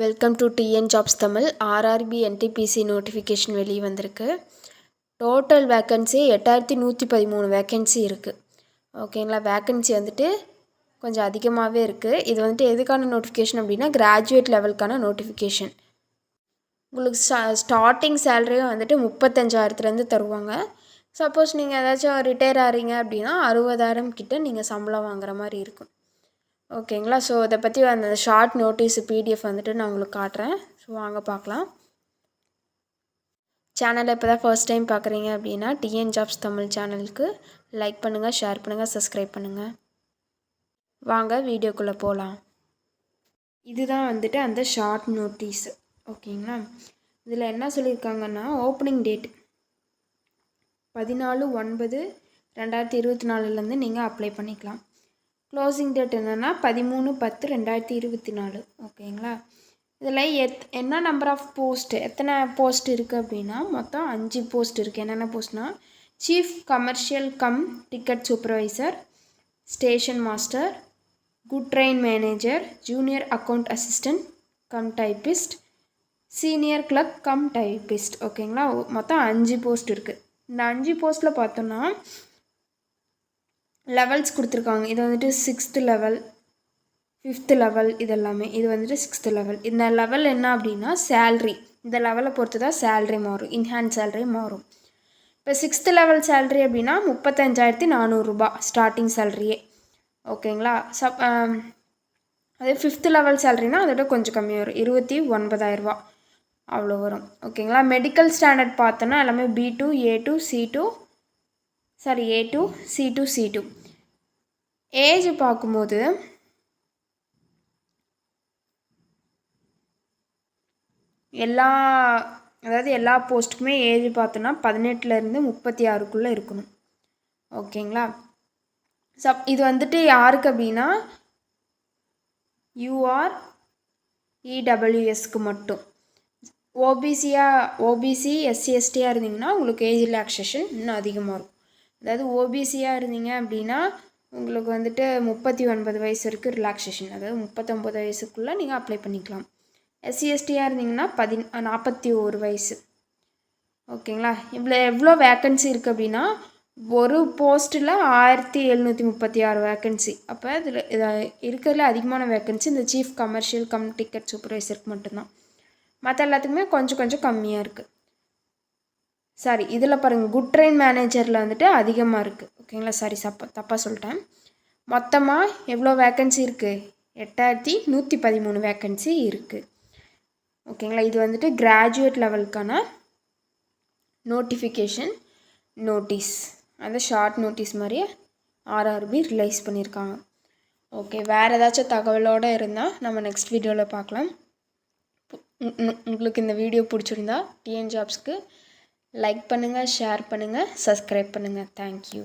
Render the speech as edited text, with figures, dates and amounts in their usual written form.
Welcome to TN jobs Tamil. RRB NTPC notification வெளியே வந்திருக்கு. Total vacancy 8113 vacancy இருக்குது. ஓகேங்களா, வேக்கன்சி வந்துட்டு கொஞ்சம் அதிகமாகவே இருக்குது. இது வந்துட்டு எதுக்கான நோட்டிஃபிகேஷன் அப்படின்னா கிராஜுவேட் லெவலுக்கான நோட்டிஃபிகேஷன். உங்களுக்கு ஸ்டார்டிங் சேலரியும் வந்துட்டு 35,000 தருவாங்க. சப்போஸ் நீங்கள் ஏதாச்சும் ரிட்டையர் ஆகிறீங்க அப்படின்னா 60,000 கிட்ட நீங்கள் சம்பளம் வாங்குற மாதிரி இருக்கும். ஓகேங்களா, ஸோ இதை பற்றி அந்த ஷார்ட் நோட்டீஸ் பிடிஎஃப் வந்துட்டு நான் உங்களுக்கு காட்டுறேன். ஸோ வாங்க பார்க்கலாம். சேனலை இப்போ தான் ஃபர்ஸ்ட் டைம் பார்க்குறீங்க அப்படின்னா டிஎன் ஜாப்ஸ் தமிழ் சேனலுக்கு லைக் பண்ணுங்கள், ஷேர் பண்ணுங்கள், சப்ஸ்கிரைப் பண்ணுங்கள். வாங்க வீடியோக்குள்ளே போகலாம். இதுதான் வந்துட்டு அந்த ஷார்ட் நோட்டீஸ். ஓகேங்களா, இதில் என்ன சொல்லியிருக்காங்கன்னா ஓப்பனிங் டேட் 14/9/2024 நீங்கள் அப்ளை பண்ணிக்கலாம். க்ளோசிங் டேட் என்னென்னா 13/10/2024. ஓகேங்களா, இதில் என்ன நம்பர் ஆஃப் போஸ்ட், எத்தனை போஸ்ட் இருக்குது அப்படின்னா மொத்தம் 5 போஸ்ட் இருக்குது. என்னென்ன போஸ்ட்னால் chief commercial cum ticket supervisor, station master, good train manager, junior account assistant cum typist, senior clerk cum typist. ஓகேங்களா, மொத்தம் 5 போஸ்ட் இருக்குது. இந்த 5 போஸ்ட்டில் பார்த்தோன்னா லெவல்ஸ் கொடுத்துருக்காங்க. இது வந்துட்டு 6th லெவல், 5th லெவல், இது எல்லாமே. இது வந்துட்டு 6th லெவல். இந்த லெவல் என்ன அப்படின்னா சேல்ரி, இந்த லெவலை பொறுத்து தான் சேல்ரி மாறும், இன்ஹேண்ட் சேல்ரி மாறும். இப்போ 6th லெவல் சேல்ரி அப்படின்னா 35,400 ஸ்டார்டிங் சேல்ரியே. ஓகேங்களா, அதே 5th லெவல் சேல்ரினா அதோட கொஞ்சம் கம்மியாக வரும், 29,000 அவ்வளோ வரும். ஓகேங்களா, மெடிக்கல் ஸ்டாண்டர்ட் பார்த்தோன்னா எல்லாமே B2, A2, C2, A2, C2, C2. Age பார்க்கும்போது எல்லா போஸ்ட்டுக்குமே ஏஜ் பார்த்தோன்னா 18லேருந்து 36க்குள்ளே இருக்கணும். ஓகேங்களா, இது வந்துட்டு யாருக்கு அப்படின்னா UREWSக்கு மட்டும். ஓபிசி SC/STயாக இருந்தீங்கன்னா உங்களுக்கு ஏஜ் ரிலாக்ஸேஷன் இன்னும் அதிகமாக இருக்கும். அதாவது ஓபிசியாக இருந்தீங்க அப்படின்னா உங்களுக்கு வந்துட்டு 39 வயசு வரைக்கும் ரிலாக்ஸேஷன், அதாவது 39 வயசுக்குள்ளே நீங்கள் அப்ளை பண்ணிக்கலாம். SC/STயாக இருந்தீங்கன்னா 41 வயசு. ஓகேங்களா, எவ்வளோ வேக்கன்சி இருக்குது அப்படின்னா ஒரு போஸ்ட்டில் 1736 வேக்கன்சி. அப்போ இதில் இருக்கிறதுல அதிகமான வேக்கன்சி இந்த சீஃப் கமர்ஷியல் கம் டிக்கெட் சூப்பர்வைசருக்கு மட்டும்தான். மற்ற எல்லாத்துக்குமே கொஞ்சம் கொஞ்சம் கம்மியாக இருக்குது. இதில் பாருங்கள், குட் ட்ரெயின் மேனேஜரில் வந்துட்டு அதிகமாக இருக்குது. ஓகேங்களா, தப்பாக சொல்லிட்டேன். மொத்தமாக எவ்வளோ வேக்கன்சி இருக்குது? 8113 வேக்கன்சி இருக்குது. ஓகேங்களா, இது வந்துட்டு கிராஜுவேட் லெவலுக்கான நோட்டிஃபிகேஷன் நோட்டீஸ், அந்த ஷார்ட் நோட்டீஸ் மாதிரியே ஆர்ஆர்பி ரிலைஸ் பண்ணியிருக்காங்க. ஓகே, வேறு ஏதாச்சும் தகவலோடு இருந்தால் நம்ம நெக்ஸ்ட் வீடியோவில் பார்க்கலாம். உங்களுக்கு இந்த வீடியோ பிடிச்சிருந்தா டிஎன் ஜாப்ஸ்க்கு லைக் பண்ணுங்கள், ஷேர் பண்ணுங்கள், சப்ஸ்கிரைப் பண்ணுங்கள். தேங்க்யூ.